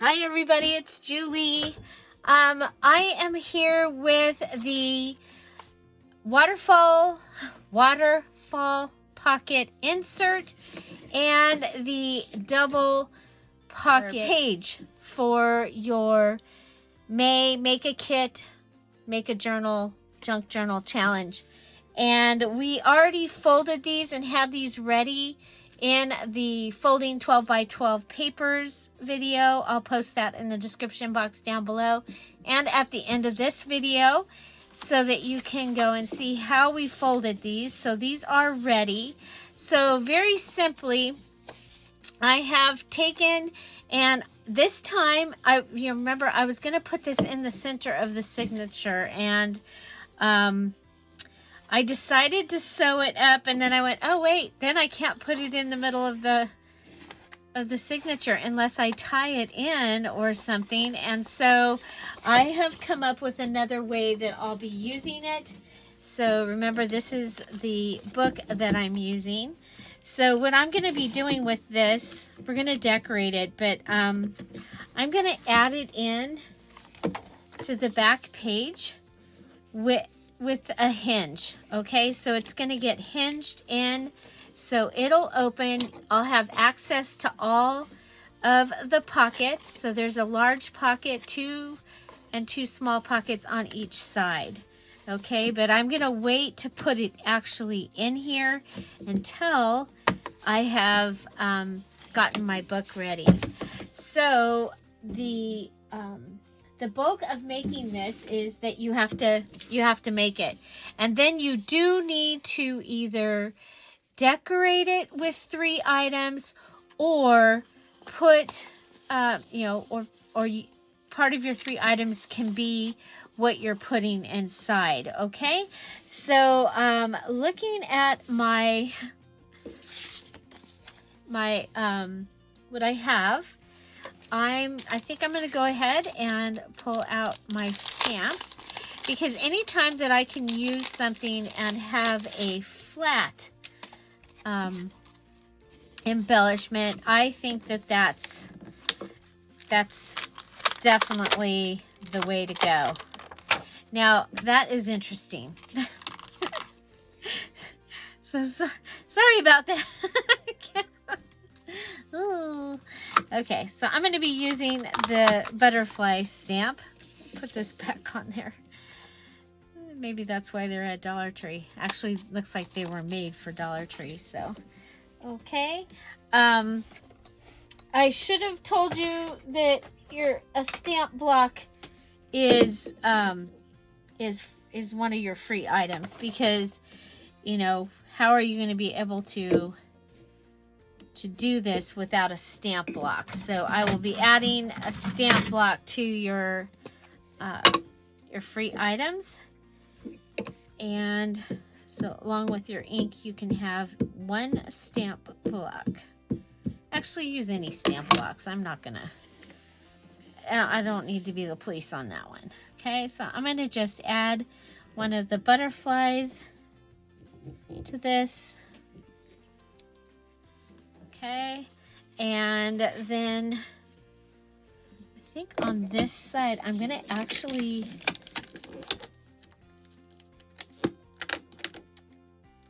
Hi everybody, it's Julie. I am here with the Waterfall pocket insert and the double pocket page for your May Make a Kit, Make a Journal, Junk Journal Challenge. And we already folded these and had these ready in the folding 12 by 12 papers video. I'll post that in the description box down below and at the end of this video so that you can go and see how we folded these. So these are ready. So very simply, I have taken, and this time, you remember I was going to put this in the center of the signature, and I decided to sew it up, and then I went, oh wait, then I can't put it in the middle of the signature unless I tie it in or something. And so I have come up with another way that I'll be using it. So remember, this is the book that I'm using. So what I'm going to be doing with this, we're going to decorate it, but I'm going to add it in to the back page with a hinge. Okay, so it's going to get hinged in, so it'll open. I'll have access to all of the pockets. So there's a large pocket, two small pockets on each side. Okay, but I'm going to wait to put it actually in here until I have gotten my book ready. So the bulk of making this is that you have to make it, and then you do need to either decorate it with 3 items or put or part of your 3 items can be what you're putting inside. Okay, so looking at my what I have, I think I'm going to go ahead and pull out my stamps, because anytime that I can use something and have a flat embellishment, I think that that's definitely the way to go. Now, that is interesting. so sorry about that. Ooh. Okay, so I'm going to be using the butterfly stamp. Put this back on there. Maybe that's why they're at Dollar Tree. Actually, looks like they were made for Dollar Tree. So, okay. I should have told you that a stamp block is one of your free items, because how are you going to be able to do this without a stamp block? So I will be adding a stamp block to your free items, and so along with your ink you can have 1 stamp block. Actually, use any stamp blocks. I don't need to be the police on that one. Okay, so I'm going to just add one of the butterflies to this. Okay, and then I think on this side I'm going to actually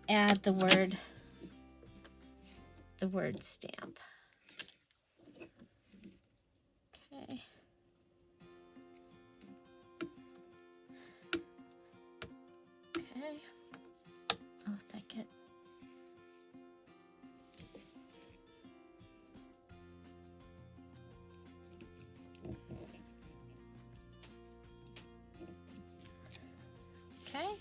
add the word stamp. Okay. Okay. Oh, did I get... Okay,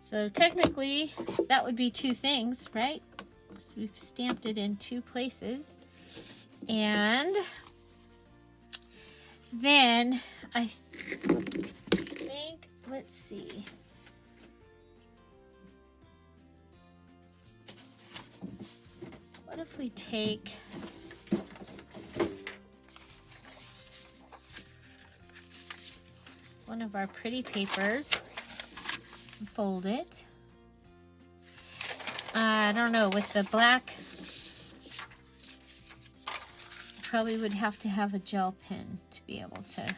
so technically that would be 2 things, right? So we've stamped it in 2 places. And then I think, let's see. What if we take one of our pretty papers, fold it. I don't know, with the black probably would have to have a gel pen to be able to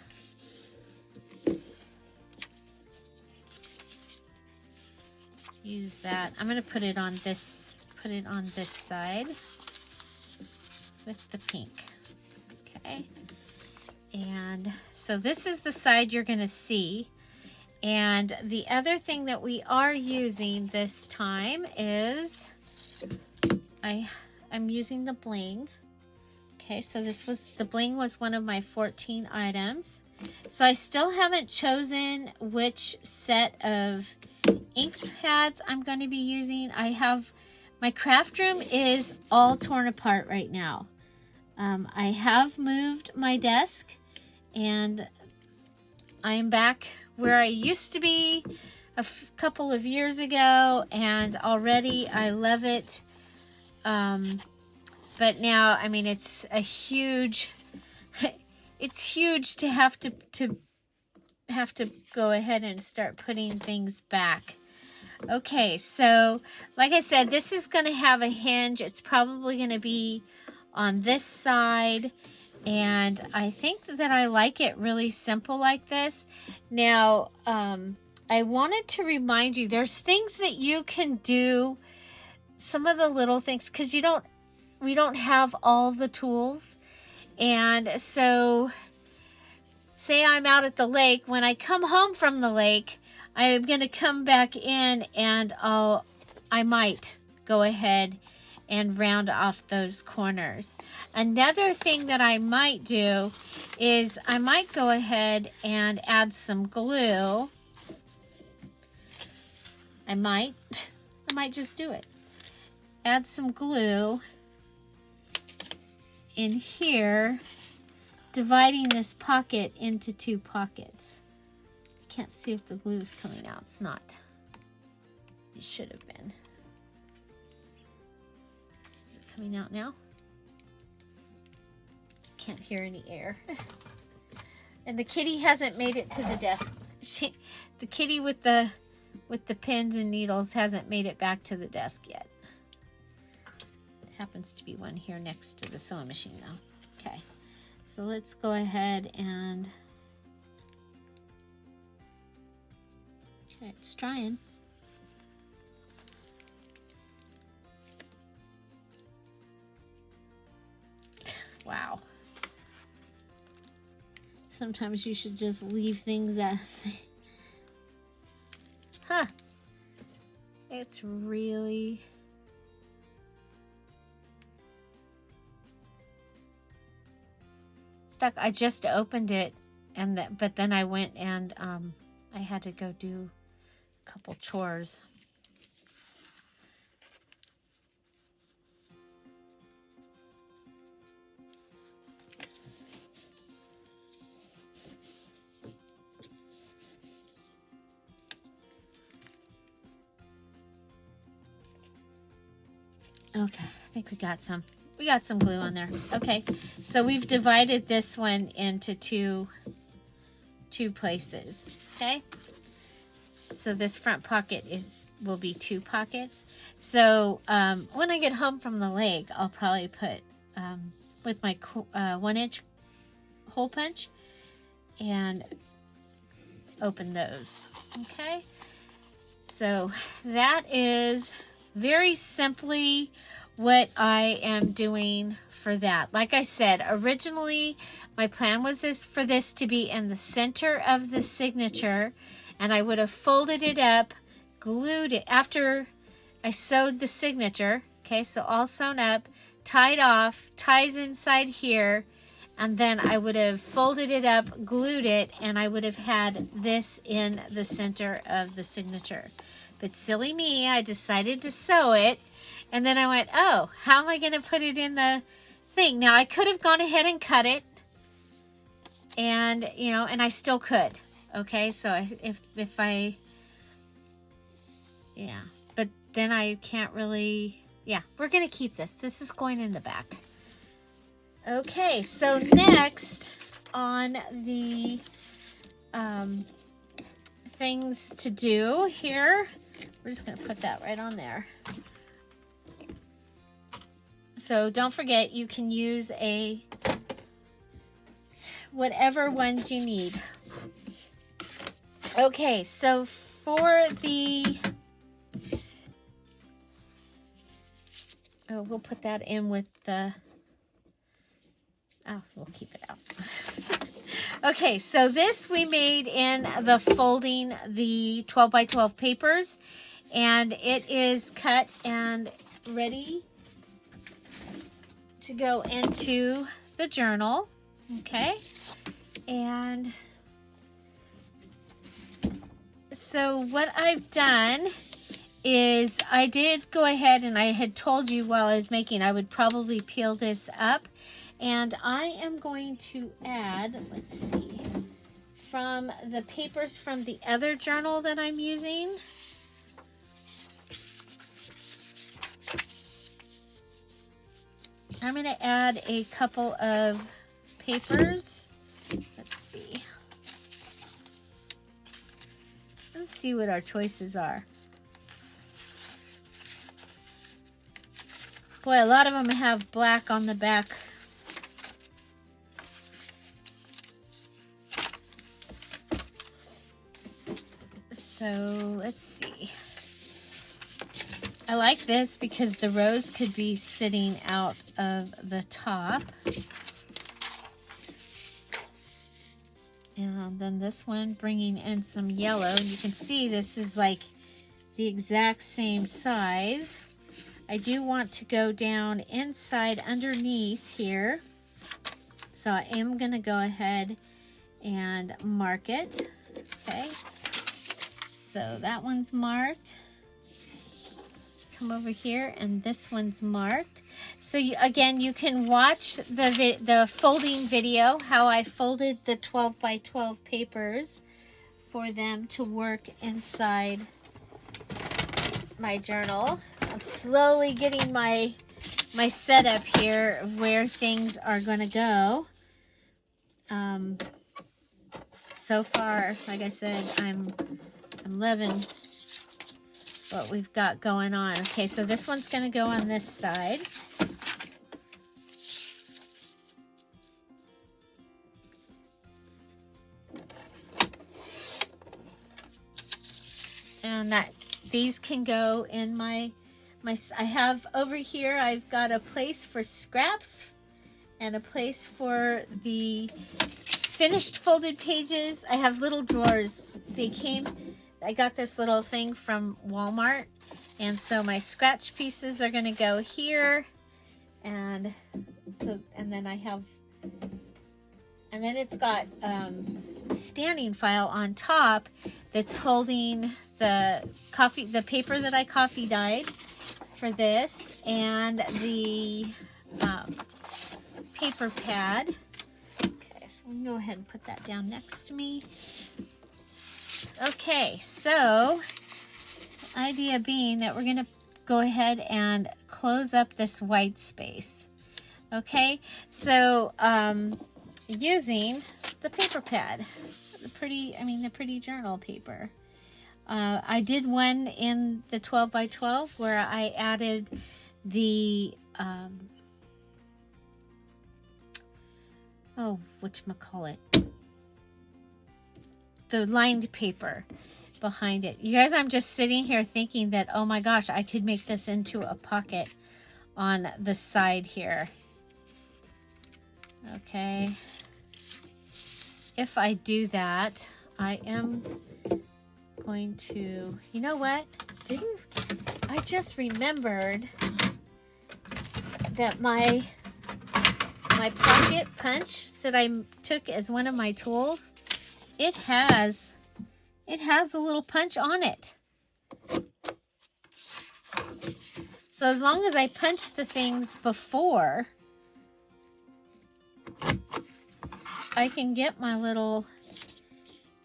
use that. I'm going to put it on this side with the pink. Okay. And so this is the side you're going to see. And the other thing that we are using this time is I'm using the bling. Okay, so the bling was one of my 14 items. So I still haven't chosen which set of ink pads I'm going to be using. My craft room is all torn apart right now. I have moved my desk and I am back where I used to be a couple of years ago, and already I love it. But now, I mean, it's a huge, it's huge to have to go ahead and start putting things back. Okay, so like I said, this is going to have a hinge. It's probably going to be on this side. And I think that I like it really simple like this. Now, I wanted to remind you, there's things that you can do, some of the little things, because we don't have all the tools. And so, say I'm out at the lake. When I come home from the lake, I am going to come back in and I might go ahead and round off those corners. Another thing that I might do is I might go ahead and add some glue. I might just do it. Add some glue in here, dividing this pocket into 2 pockets. Can't see if the glue is coming out. It's not. It should have been. Coming out now. Can't hear any air. And the kitty hasn't made it to the desk. The kitty with the pins and needles hasn't made it back to the desk yet. It happens to be one here next to the sewing machine though. Okay, so let's go ahead and okay, it's trying. Wow. Sometimes you should just leave things as they... Huh. It's really... stuck. I just opened it, but then I went and I had to go do a couple chores. Okay, I think we got some glue on there. Okay, so we've divided this one into two places. Okay, so this front pocket will be 2 pockets. So when I get home from the lake, I'll probably put with my 1-inch hole punch and open those. Okay, so that is very simply what I am doing for that. Like I said, originally my plan was for this to be in the center of the signature, and I would have folded it up, glued it after I sewed the signature. Okay, so all sewn up, tied off, ties inside here, and then I would have folded it up, glued it, and I would have had this in the center of the signature. But silly me, I decided to sew it. And then I went, oh, how am I going to put it in the thing? Now, I could have gone ahead and cut it. And, you know, and I still could. Okay, so if I... Yeah, but then I can't really... Yeah, we're going to keep this. This is going in the back. Okay, so next on the things to do here... We're just going to put that right on there. So don't forget, you can use a whatever ones you need. Okay, so for the... Oh, we'll put that in with the... Oh, we'll keep it out. Okay, so this we made in the folding the 12 by 12 papers, and it is cut and ready to go into the journal. Okay, and so what I've done is I did go ahead, and I had told you while I was making I would probably peel this up, and I am going to add, let's see, from the papers from the other journal that I'm using. I'm going to add a couple of papers. Let's see. Let's see what our choices are. Boy, a lot of them have black on the back. So let's see. I like this because the rose could be sitting out of the top. And then this one bringing in some yellow. And you can see this is like the exact same size. I do want to go down inside underneath here. So I am going to go ahead and mark it. Okay. So that one's marked. Come over here, and this one's marked. So again, you can watch the folding video, how I folded the 12 by 12 papers for them to work inside my journal. I'm slowly getting my setup here of where things are going to go. So far, like I said, I'm loving what we've got going on. Okay, so this one's going to go on this side. And these can go in my I have over here, I've got a place for scraps and a place for the finished folded pages. I have little drawers. I got this little thing from Walmart, and so my scratch pieces are going to go here, and then it's got standing file on top that's holding the paper that I coffee dyed for this, and the paper pad. Okay, so we can go ahead and put that down next to me. Okay, so the idea being that we're going to go ahead and close up this white space. Okay, so using the paper pad, the pretty journal paper. I did one in the 12 by 12 where I added the whatchamacallit, the lined paper behind it. You guys, I'm just sitting here thinking that, oh my gosh, I could make this into a pocket on the side here. Okay. If I do that, I am going to, you know what? I just remembered that my pocket punch that I took as one of my tools, it has a little punch on it. So as long as I punch the things before, I can get my little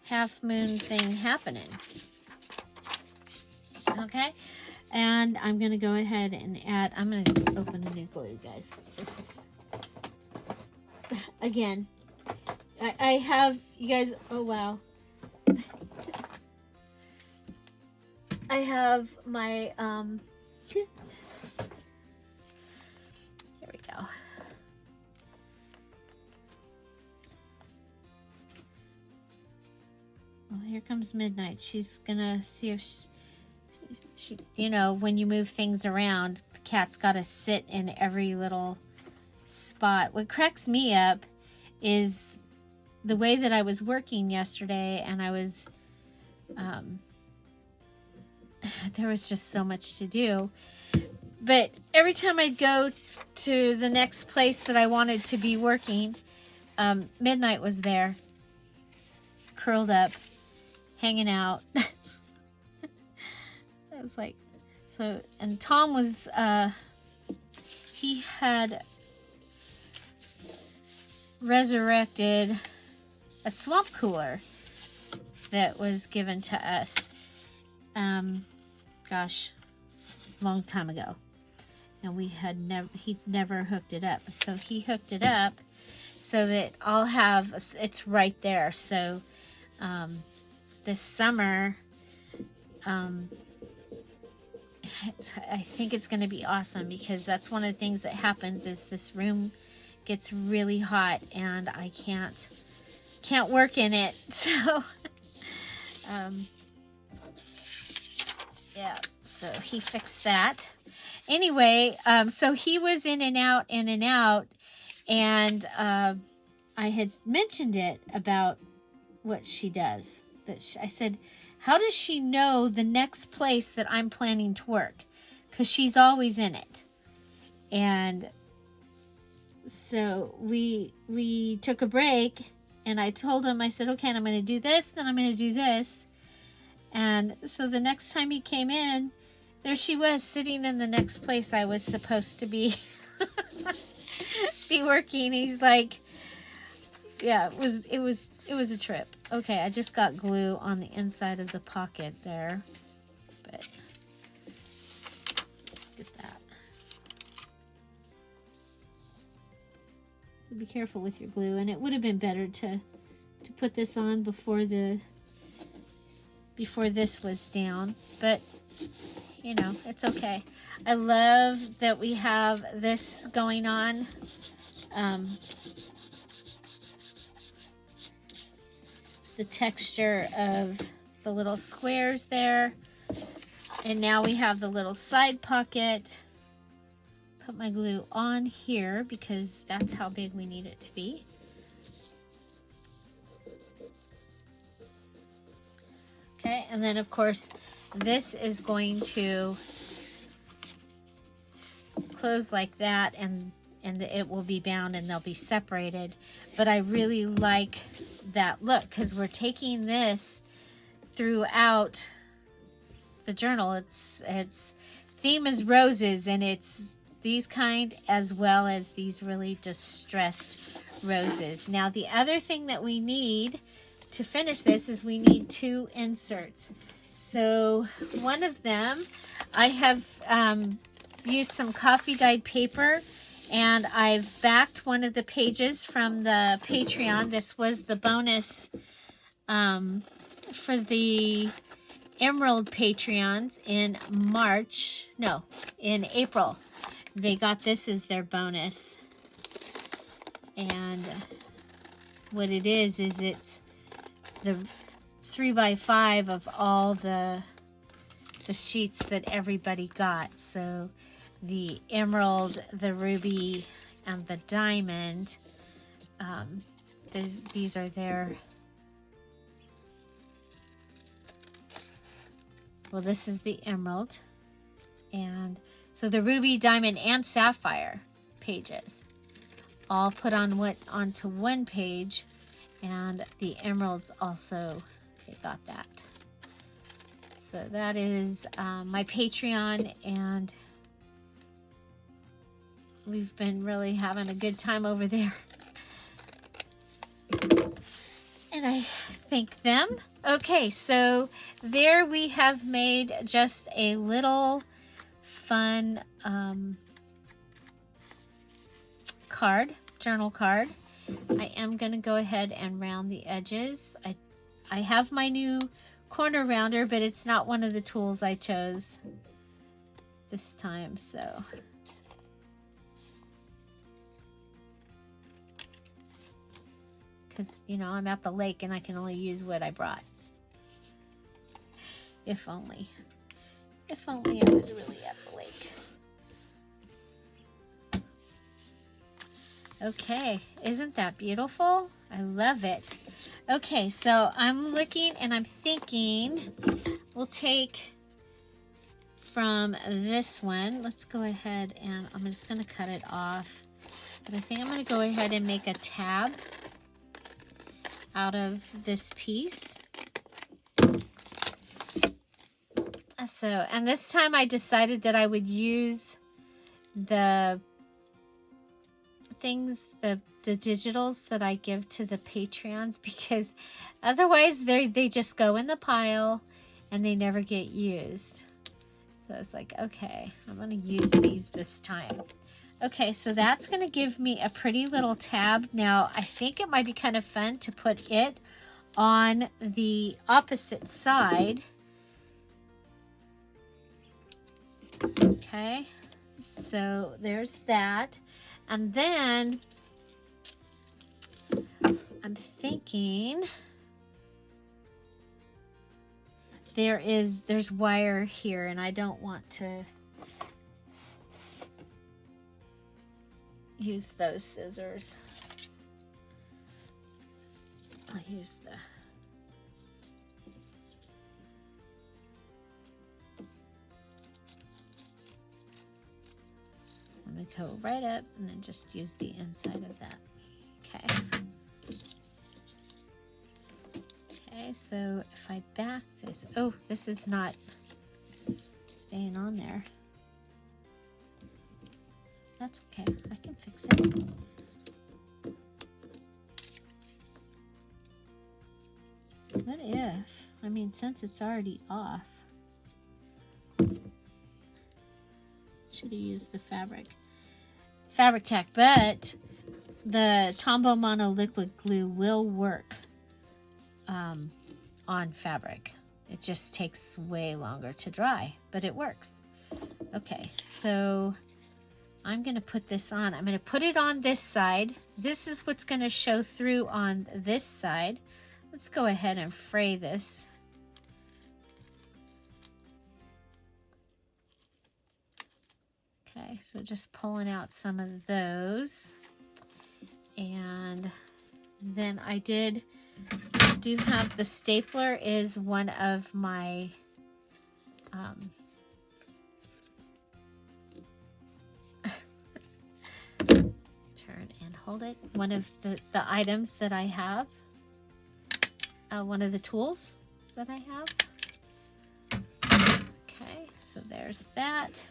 half moon thing happening. Okay, and I'm gonna go ahead and add, I'm gonna open a new glue, guys. This is, again, I have, you guys, oh wow. I have my, here we go. comes Midnight. She's gonna see if she, you know, when you move things around, the cat's got to sit in every little spot. What cracks me up is the way that I was working yesterday, and I was, there was just so much to do. But every time I'd go to the next place that I wanted to be working, Midnight was there, curled up, hanging out. It was like, so, and Tom was, he had resurrected a swamp cooler that was given to us, gosh, long time ago. And we had he'd never hooked it up. So he hooked it up so that I'll have, it's right there. So, this summer, I think it's going to be awesome, because that's one of the things that happens is this room gets really hot and I can't work in it. So, yeah, so he fixed that. Anyway, so he was in and out, and I had mentioned it about what she does. I said, how does she know the next place that I'm planning to work? Because she's always in it. And so we took a break, and I told him, I said, okay, and I'm going to do this, then I'm going to do this. And so the next time he came in, there she was, sitting in the next place I was supposed to be working. He's like, yeah, it was a trip. Okay, I just got glue on the inside of the pocket there, but let's get that. Be careful with your glue, and it would have been better to put this on before this was down, but you know, it's okay. I love that we have this going on. The texture of the little squares there. And now we have the little side pocket. Put my glue on here because that's how big we need it to be. Okay, and then of course this is going to close like that, and it will be bound and they'll be separated. But I really like that look because we're taking this throughout the journal. Its theme is roses, and it's these kind as well as these really distressed roses. Now the other thing that we need to finish this is we need 2 inserts. So one of them, I have used some coffee dyed paper, and I've backed one of the pages from the Patreon. This was the bonus for the Emerald Patreons in April. They got this as their bonus. And what it is it's the 3x5 of all the sheets that everybody got. So the emerald, the ruby, and the diamond, these are their, well, this is the emerald, and so the ruby, diamond, and sapphire pages all put on onto one page, and the emeralds also, they got that. So that is my Patreon, and we've been really having a good time over there. And I thank them. Okay, so there we have made just a little fun journal card. I am going to go ahead and round the edges. I have my new corner rounder, but it's not one of the tools I chose this time, so. Because, you know, I'm at the lake and I can only use what I brought. If only. If only I was really at the lake. Okay, isn't that beautiful? I love it. Okay, so I'm looking and I'm thinking we'll take from this one. Let's go ahead and I'm just going to cut it off. But I think I'm going to go ahead and make a tab out of this piece. So, and this time I decided that I would use the things, the digitals that I give to the Patreons, because otherwise they just go in the pile and they never get used. So it's like, okay, I'm going to use these this time. Okay, so that's going to give me a pretty little tab. Now, I think it might be kind of fun to put it on the opposite side. Okay, so there's that. And then I'm thinking there's wire here, and I don't want to use those scissors. I'll use the I'm going to go right up and then just use the inside of that. Okay. Okay, so if I back this, oh, this is not staying on there. That's okay, I can fix it. What if, I mean, since it's already off, should have used the fabric tack, but the Tombow Mono liquid glue will work on fabric. It just takes way longer to dry, but it works. Okay, so I'm going to put this on. I'm going to put it on this side. This is what's going to show through on this side. Let's go ahead and fray this. Okay, so just pulling out some of those. And then I do have the stapler is one of my turn and hold it. One of the items that I have, one of the tools that I have. Okay, so there's that.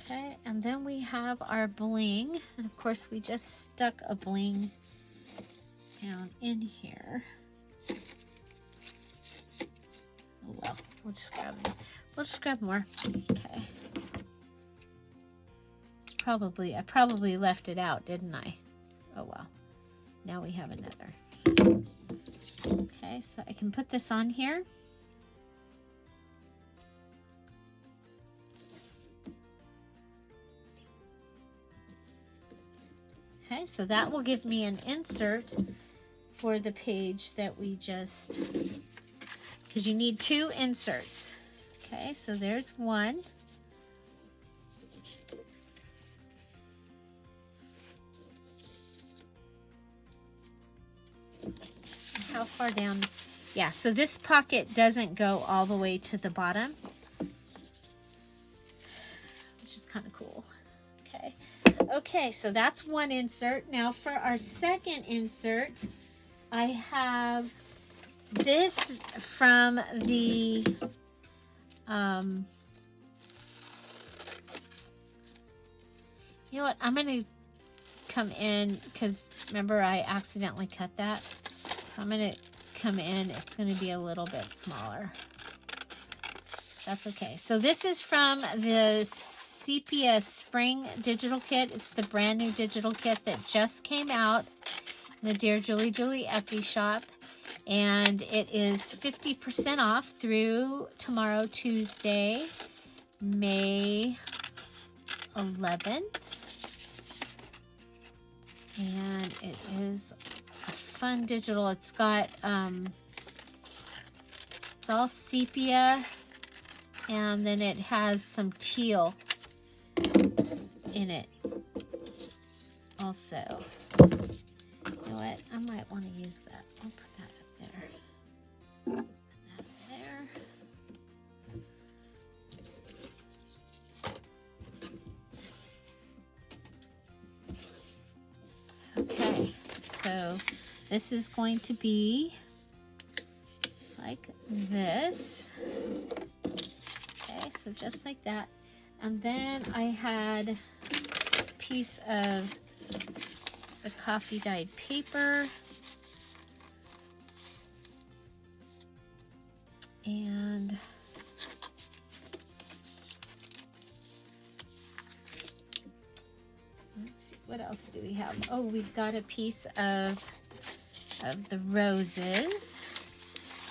Okay, and then we have our bling, and of course we just stuck a bling down in here. Oh well, we'll just grab more. Okay. I probably left it out, didn't I? Oh well. Now we have another. Okay, so I can put this on here. Okay, so that will give me an insert for the page that we just, because you need 2 inserts. Okay, so there's one. How far down? Yeah, so this pocket doesn't go all the way to the bottom, which is kind of cool. Okay. Okay, so that's one insert. Now for our second insert, I have this from the you know what, I'm going to come in, because remember I accidentally cut that. So I'm going to come in. It's going to be a little bit smaller. That's okay. So this is from the Sepia Spring digital kit. It's the brand new digital kit that just came out in the Dear Julie Etsy shop. And it is 50% off through tomorrow, Tuesday, May 11th. And it is fun digital. It's got, it's all sepia, and then it has some teal in it also. You know what? I might want to use that. I'll put that up there. Put that up there. Okay, so this is going to be like this. Okay, so just like that. And then I had a piece of the coffee dyed paper. And let's see, what else do we have? Oh, we've got a piece of the roses.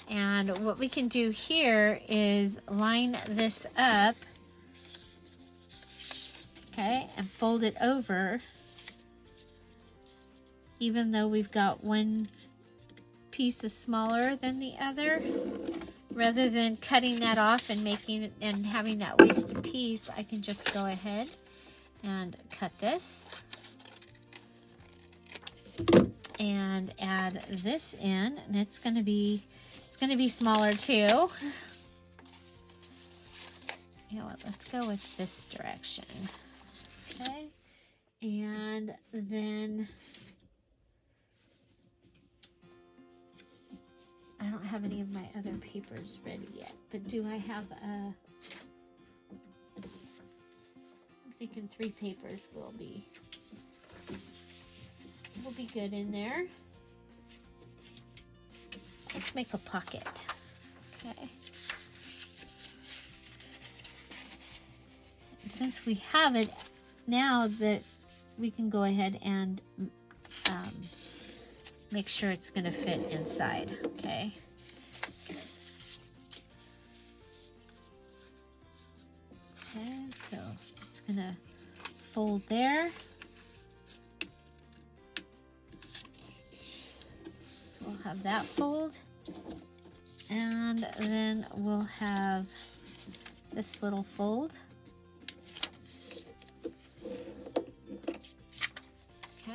And what we can do here is line this up, okay, and fold it over, even though we've got one piece is smaller than the other. Rather than cutting that off and making it and having that wasted piece, I can just go ahead and cut this and add this in, and it's going to be smaller too. You know what, let's go with this direction. Okay, and then I don't have any of my other papers ready yet, but do I have a, I'm thinking 3 papers will be good in there. Let's make a pocket. Okay. And since we have it, now that we can go ahead and make sure it's going to fit inside. Okay. Okay, so it's going to fold there. We'll have that fold. And then we'll have this little fold. Okay.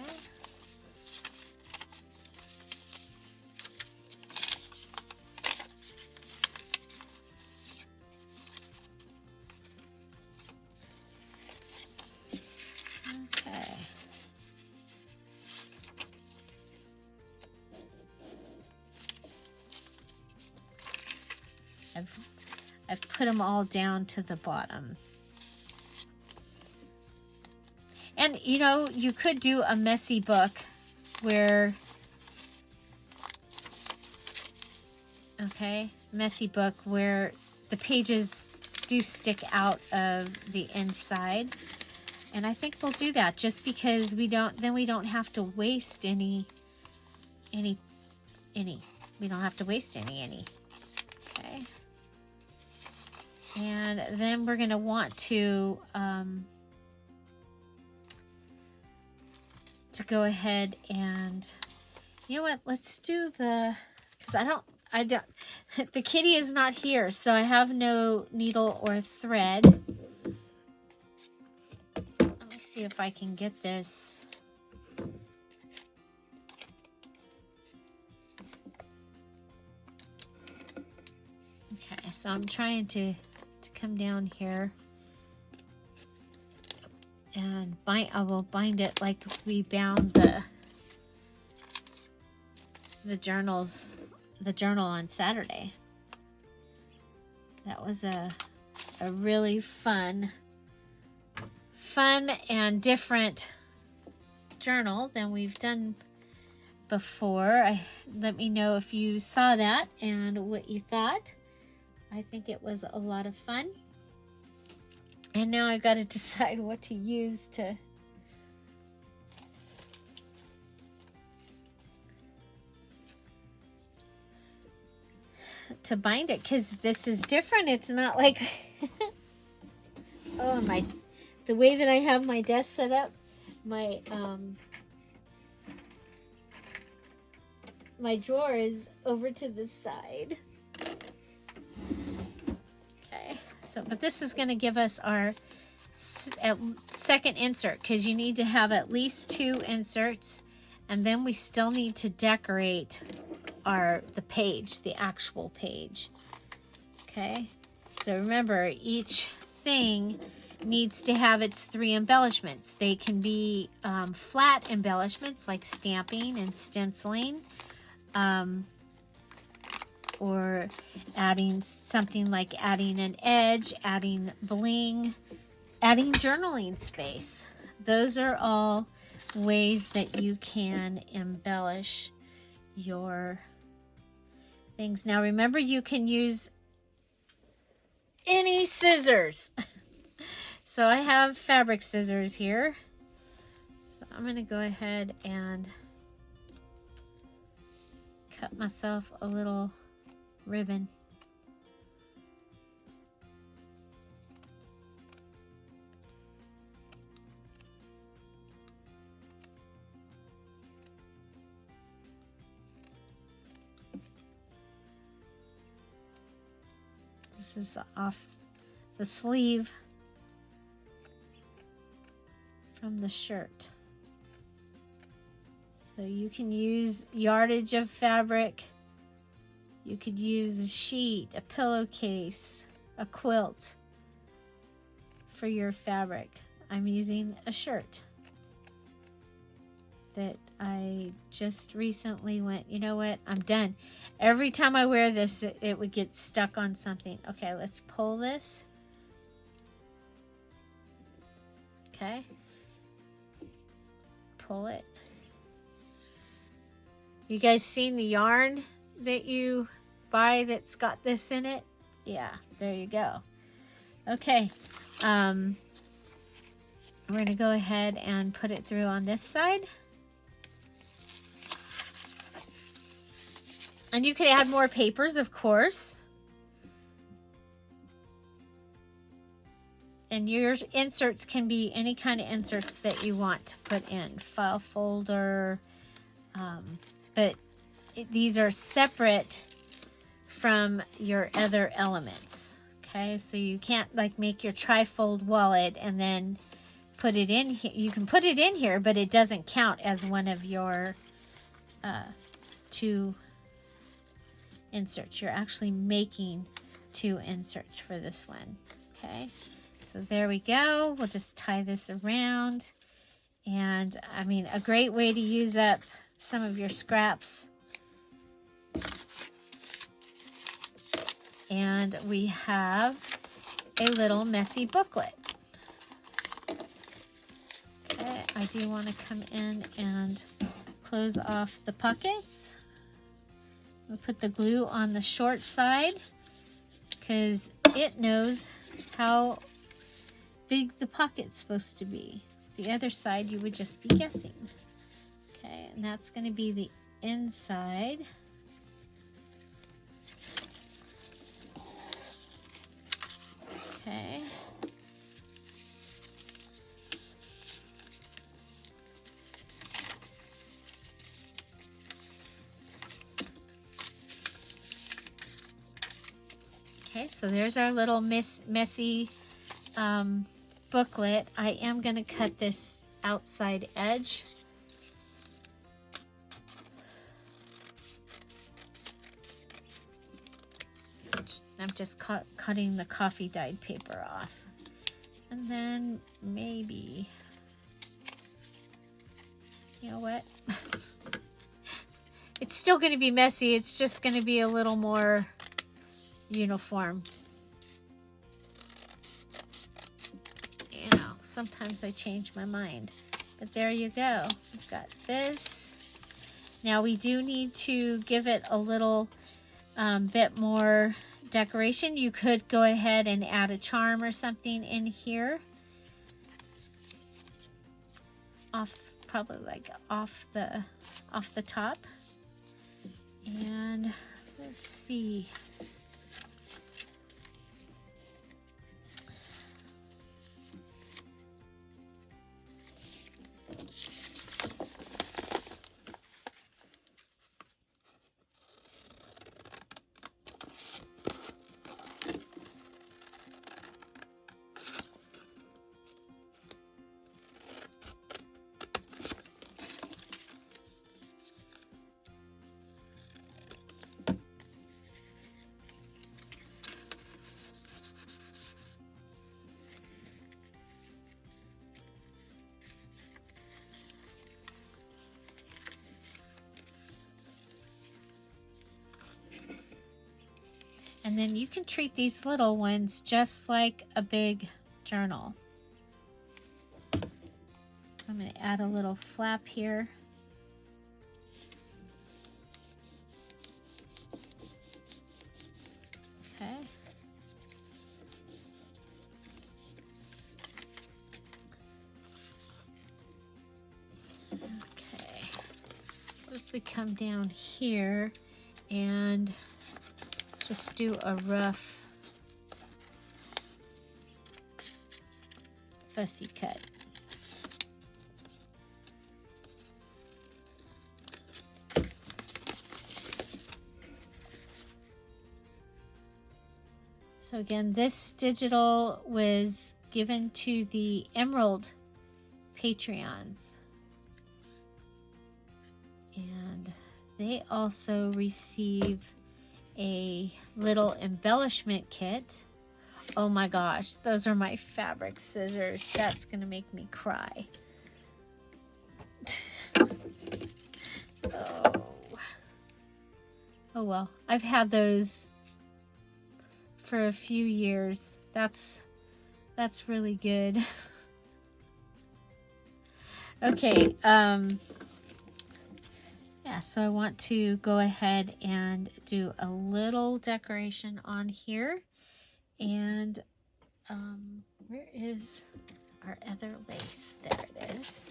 Okay. I've put them all down to the bottom. And you know, you could do a messy book where, okay, messy book where the pages do stick out of the inside. And I think we'll do that just because we don't have to waste any. We don't have to waste any. Okay. And then we're going to want to go ahead and, you know what, let's do the, because I don't, the kitty is not here, so I have no needle or thread. Let me see if I can get this. Okay, so I'm trying to come down here and I will bind it like we bound the journal on Saturday. That was a really fun and different journal than we've done before. Let me know if you saw that and what you thought. I think it was a lot of fun. And now I've got to decide what to use to bind it, because this is different. It's not like oh, the way that I have my desk set up, my my drawer is over to the side. Okay, so, but this is going to give us our second insert, because you need to have at least 2 inserts, and then we still need to decorate the page, the actual page. Okay, so remember, each thing needs to have its 3 embellishments. They can be flat embellishments like stamping and stenciling, or adding something like adding an edge, adding bling, adding journaling space. Those are all ways that you can embellish your things. Now remember, you can use any scissors. So I have fabric scissors here. So I'm going to go ahead and cut myself a little ribbon. This is off the sleeve from the shirt. So you can use yardage of fabric. You could use a sheet, a pillowcase, a quilt for your fabric. I'm using a shirt that I just recently went, you know what, I'm done. Every time I wear this, it would get stuck on something. Okay, let's pull this. Okay. Pull it. You guys seen the yarn that you buy that's got this in it? Yeah, there you go. Okay. We're going to go ahead and put it through on this side. And you could add more papers, of course. And your inserts can be any kind of inserts that you want to put in. File folder. But these are separate from your other elements. Okay, so you can't like make your trifold wallet and then put it in here. You can put it in here, but it doesn't count as one of your 2 inserts. You're actually making 2 inserts for this one. Okay, so there we go. We'll just tie this around. And I mean, a great way to use up some of your scraps. And we have a little messy booklet. Okay, I do want to come in and close off the pockets. We'll put the glue on the short side because it knows how big the pocket's supposed to be. The other side you would just be guessing. Okay, and that's going to be the inside. Okay. Okay, so there's our little messy booklet. I am going to cut this outside edge. I'm just cutting the coffee dyed paper off. And then maybe, you know what? It's still going to be messy. It's just going to be a little more uniform. You know, sometimes I change my mind. But there you go. We've got this. Now we do need to give it a little bit more decoration. You could go ahead and add a charm or something in here. Probably like off the top. And let's see. And then you can treat these little ones just like a big journal. So I'm going to add a little flap here. Okay. Okay. If we come down here and just do a rough fussy cut. So again, this digital was given to the Emerald Patreons. And they also receive a little embellishment kit. Oh my gosh, those are my fabric scissors. That's gonna make me cry. Oh well, I've had those for a few years. That's really good. Okay, yeah, so I want to go ahead and do a little decoration on here. And where is our other lace? There it is.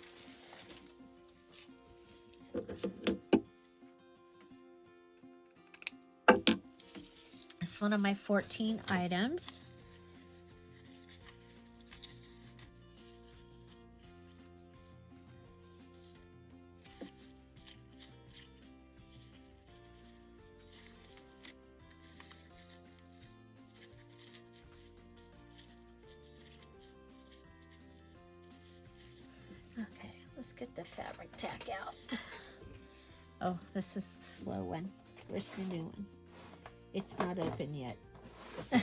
It's one of my 14 items. Okay, let's get the fabric tack out. Oh, this is the slow one. Where's the new one? It's not open yet. Okay.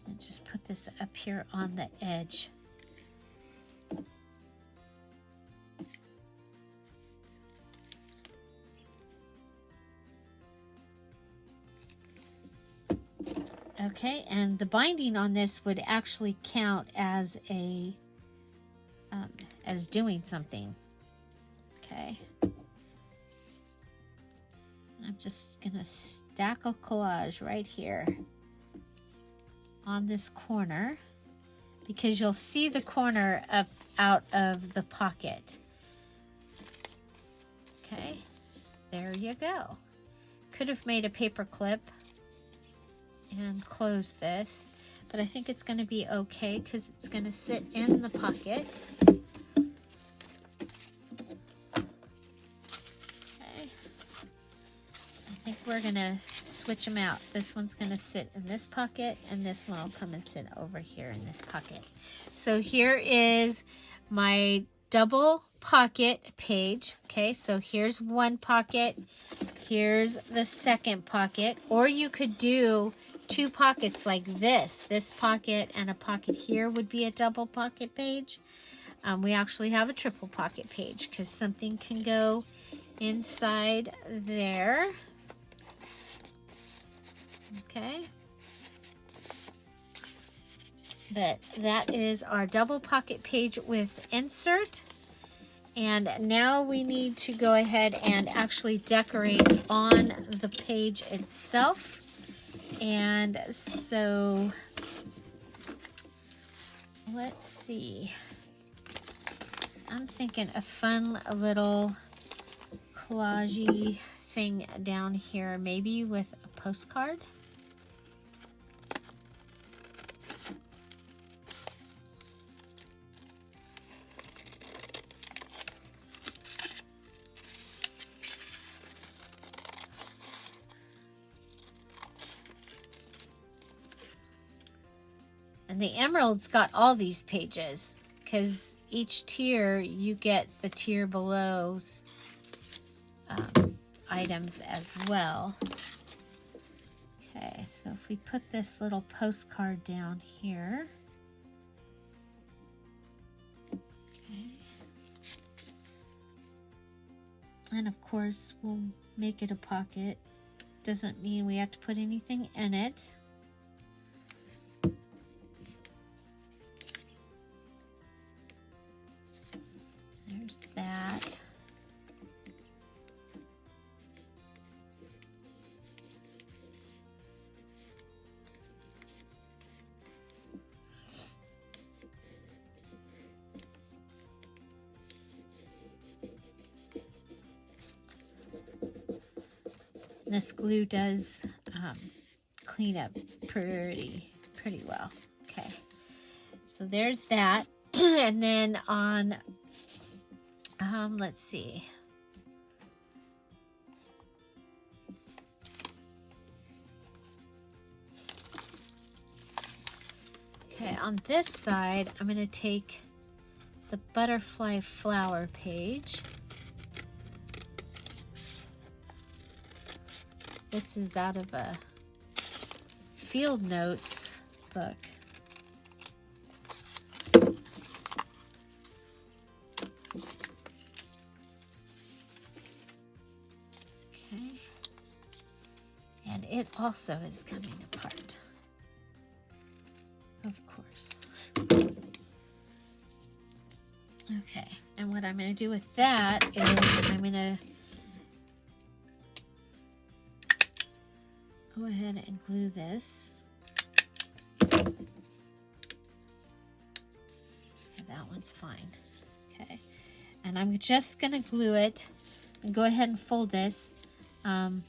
And just put this up here on the edge. Okay, and the binding on this would actually count as a as doing something. Okay, I'm just gonna stack a collage right here on this corner because you'll see the corner up out of the pocket. Okay, there you go. Could have made a paper clip and close this, but I think it's going to be okay because it's going to sit in the pocket. Okay, I think we're going to switch them out. This one's going to sit in this pocket and this one will come and sit over here in this pocket. So here is my double pocket page. Okay, so here's one pocket, here's the second pocket, or you could do two pockets like this. This pocket and a pocket here would be a double pocket page. We actually have a triple pocket page because something can go inside there. Okay. But that is our double pocket page with insert. And now we need to go ahead and actually decorate on the page itself. And so let's see. I'm thinking a fun little collage-y thing down here, maybe with a postcard. And the Emerald's got all these pages because each tier you get the tier below's items as well. Okay, so if we put this little postcard down here, And of course, we'll make it a pocket. Doesn't mean we have to put anything in it. There's that. This glue does clean up pretty well. Okay, so there's that. And then on, let's see. Okay, on this side, I'm going to take the butterfly flower page. This is out of a field notes book. Okay. And it also is coming apart. Of course. Okay. And what I'm going to do with that is I'm going to go ahead and glue this. Okay, that one's fine. Okay, and I'm just gonna glue it and go ahead and fold this. And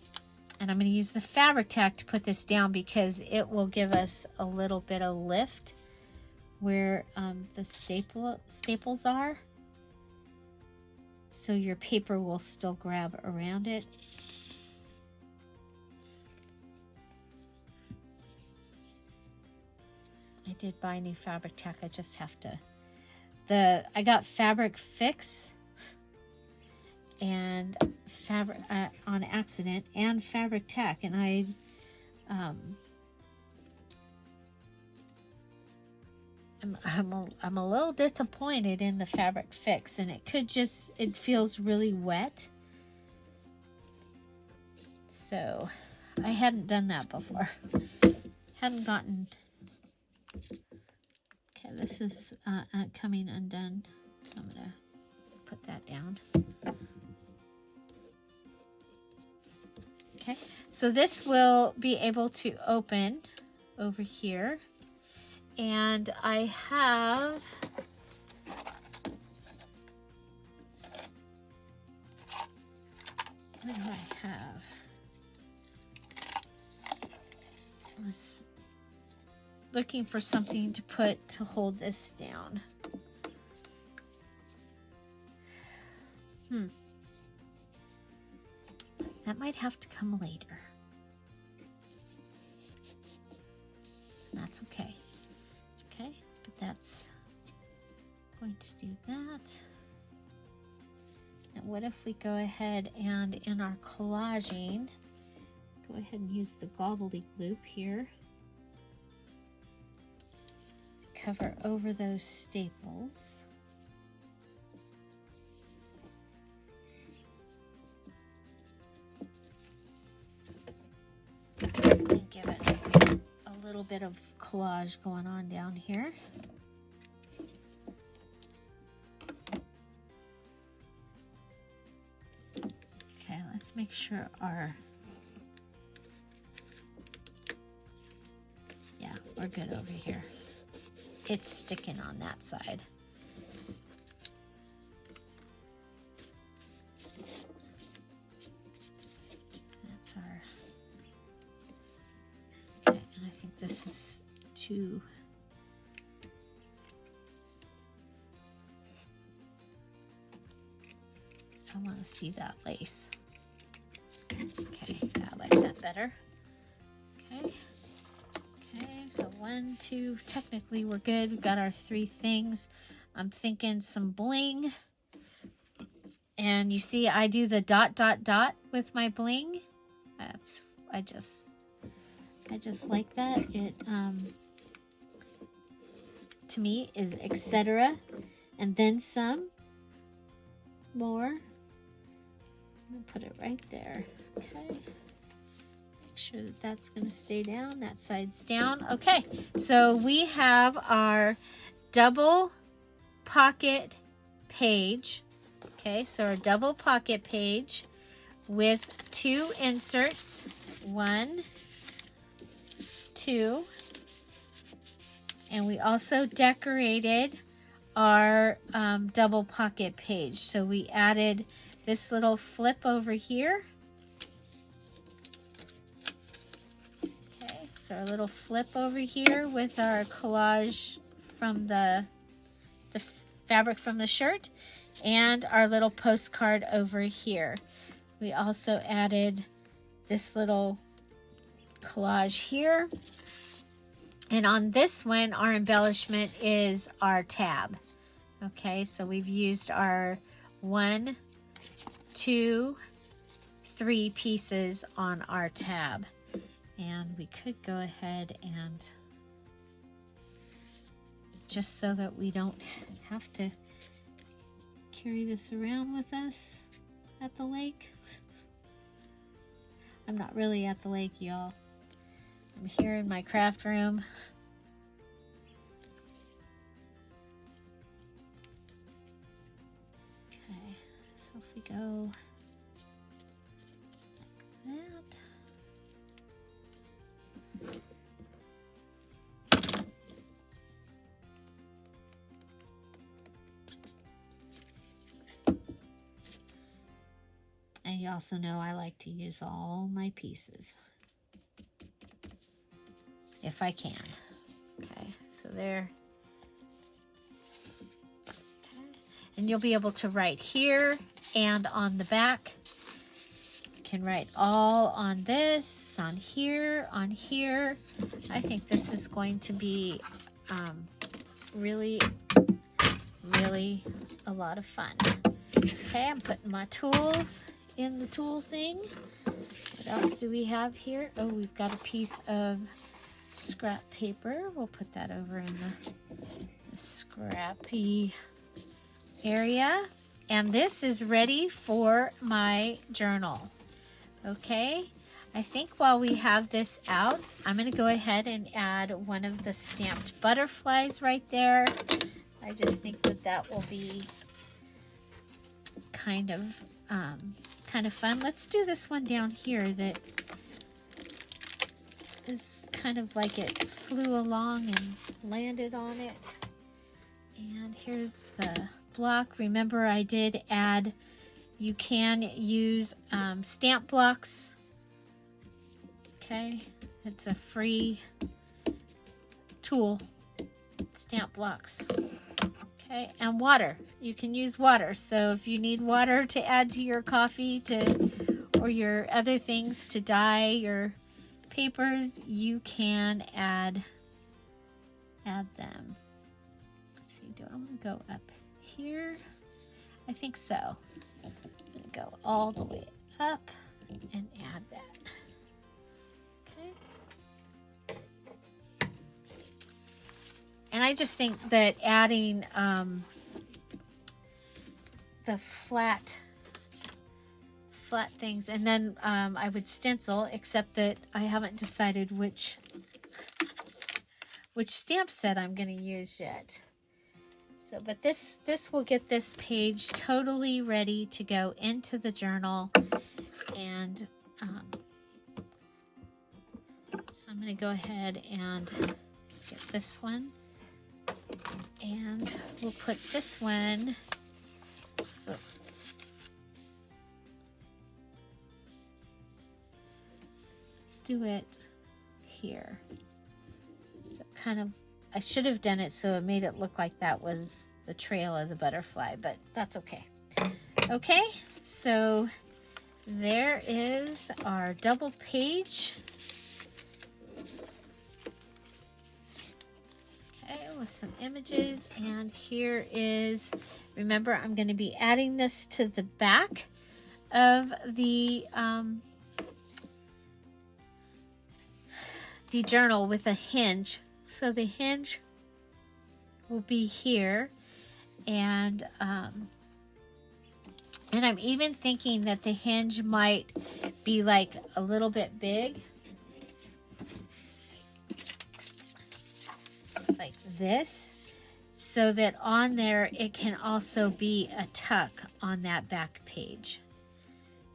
I'm gonna use the fabric tack to put this down because it will give us a little bit of lift where the staples are. So your paper will still grab around it. I did buy new fabric tack. I just have to. I got Fabric Fix and fabric on accident, and fabric tack, and I'm a little disappointed in the Fabric Fix, and it feels really wet. So I hadn't done that before. Hadn't gotten. Okay, this is coming undone. So I'm gonna put that down. Okay, so this will be able to open over here, and I have what do I have? I was looking for something to put to hold this down. That might have to come later. That's okay. Okay, but that's going to do that. And what if we go ahead and in our collaging, go ahead and use the gobbledygook here. Cover over those staples. And give it a little bit of collage going on down here. Okay, let's make sure yeah, we're good over here. It's sticking on that side. That's our... Okay, and I think this is too... I want to see that lace. Okay, I like that better. Okay. Okay, so 1, 2, technically we're good. We've got our 3 things. I'm thinking some bling. And you see I do the ... with my bling. I just like that. It to me is etc. and then some more. I'm gonna put it right there. Okay. Make sure that that's gonna stay down, that side's down. Okay, so we have our double pocket page. Okay, so our double pocket page with 2 inserts. 1, 2. And we also decorated our double pocket page. So we added this little flip over here. Okay, so our little flip over here with our collage from the fabric from the shirt, and our little postcard over here. We also added this little collage here. And on this one, our embellishment is our tab. Okay, so we've used our 1, 2, 3 pieces on our tab. And we could go ahead and, just so that we don't have to carry this around with us at the lake. I'm not really at the lake, y'all. I'm here in my craft room. Okay, so if we go like that. And you also know I like to use all my pieces, if I can. Okay, so there. Okay. And you'll be able to write here and on the back. You can write all on this, on here, on here. I think this is going to be really, really a lot of fun. Okay, I'm putting my tools in the tool thing. What else do we have here? Oh, we've got a piece of scrap paper. We'll put that over in the scrappy area. And this is ready for my journal. Okay, I think while we have this out, I'm going to go ahead and add one of the stamped butterflies right there. I just think that that will be kind of fun. Let's do this one down here that is kind of like it flew along and landed on it. And here's the block. Remember, I did add, you can use stamp blocks. Okay, it's a free tool, stamp blocks. Okay, and water. You can use water. So if you need water to add to your coffee or your other things to dye your papers, you can add them. Let's see, do I want to go up here? I think so. I'm going to go all the way up and add that. And I just think that adding the flat things, and then I would stencil, except that I haven't decided which stamp set I'm going to use yet. So, but this will get this page totally ready to go into the journal, and so I'm going to go ahead and get this one. And we'll put this one, let's do it here. So kind of, I should have done it so it made it look like that was the trail of the butterfly, but that's okay. Okay, so there is our double page. With some images, and here is, remember, I'm going to be adding this to the back of the journal with a hinge. So the hinge will be here, and And I'm even thinking that the hinge might be like a little bit big. Like this. So that on there, it can also be a tuck on that back page.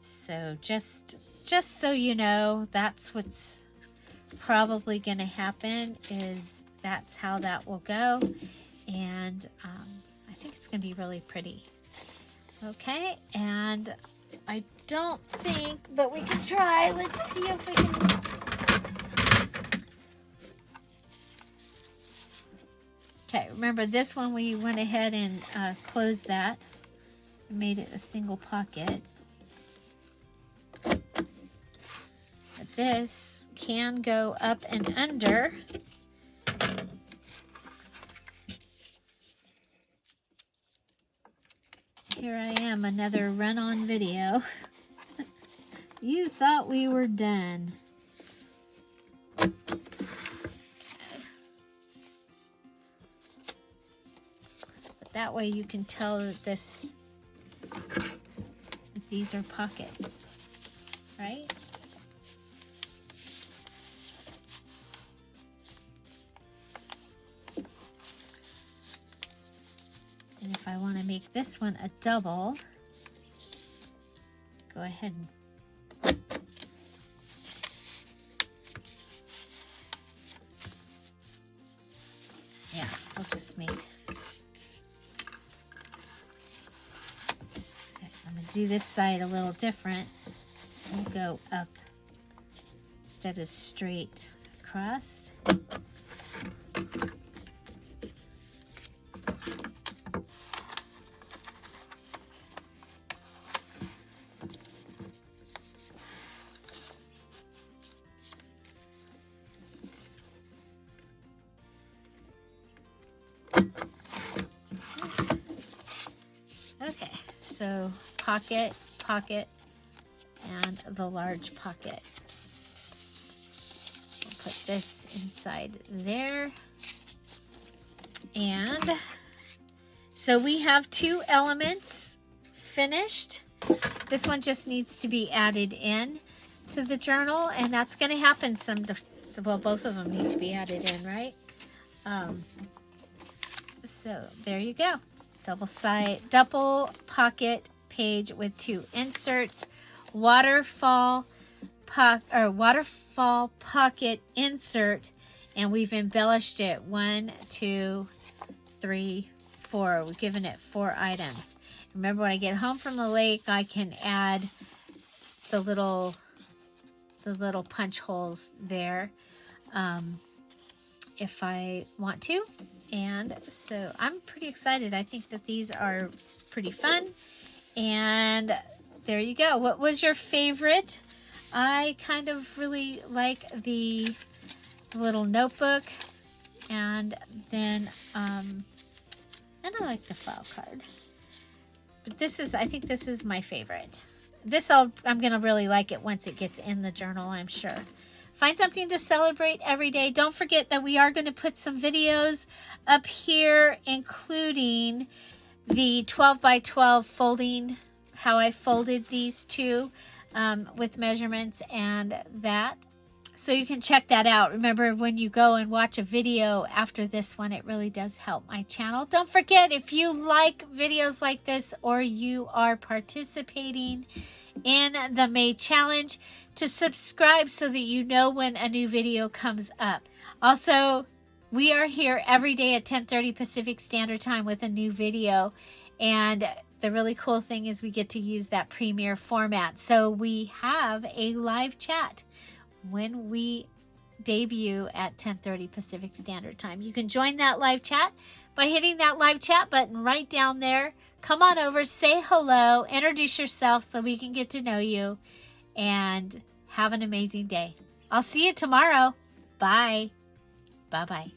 So just so you know, that's what's probably going to happen, is that's how that will go. And I think it's going to be really pretty. Okay, and I don't think, but we can try. Let's see if we can. Okay, remember this one we went ahead and closed that. Made it a single pocket. But this can go up and under. Here I am, another run-on video. You thought we were done. Okay. But that way you can tell that these are pockets, right? And if I want to make this one a double, go ahead and yeah, I'll just make, okay, I'm going to do this side a little different. We'll go up instead of straight across. Okay, so pocket, pocket, and the large pocket. We'll put this inside there. And so we have 2 elements finished. This one just needs to be added in to the journal, and that's going to happen well, both of them need to be added in, right? So there you go. Double pocket page with 2 inserts, waterfall pocket insert, and we've embellished it 1, 2, 3, 4. We've given it 4 items. Remember, when I get home from the lake, I can add the little punch holes there if I want to. And so I'm pretty excited. I think that these are pretty fun. And there you go. What was your favorite? I kind of really like the little notebook. And then, and I like the file card. But I think this is my favorite. I'm going to really like it once it gets in the journal, I'm sure. Find something to celebrate every day. Don't forget that we are going to put some videos up here, including the 12 by 12 folding, how I folded these 2 with measurements and that. So you can check that out. Remember, when you go and watch a video after this one, it really does help my channel. Don't forget, if you like videos like this or you are participating in the May Challenge, to subscribe so that you know when a new video comes up. Also, we are here every day at 10:30 Pacific Standard Time with a new video. And the really cool thing is we get to use that premiere format. So we have a live chat when we debut at 10:30 Pacific Standard Time. You can join that live chat by hitting that live chat button right down there. Come on over, say hello, introduce yourself so we can get to know you. And have an amazing day. I'll see you tomorrow. Bye. Bye-bye.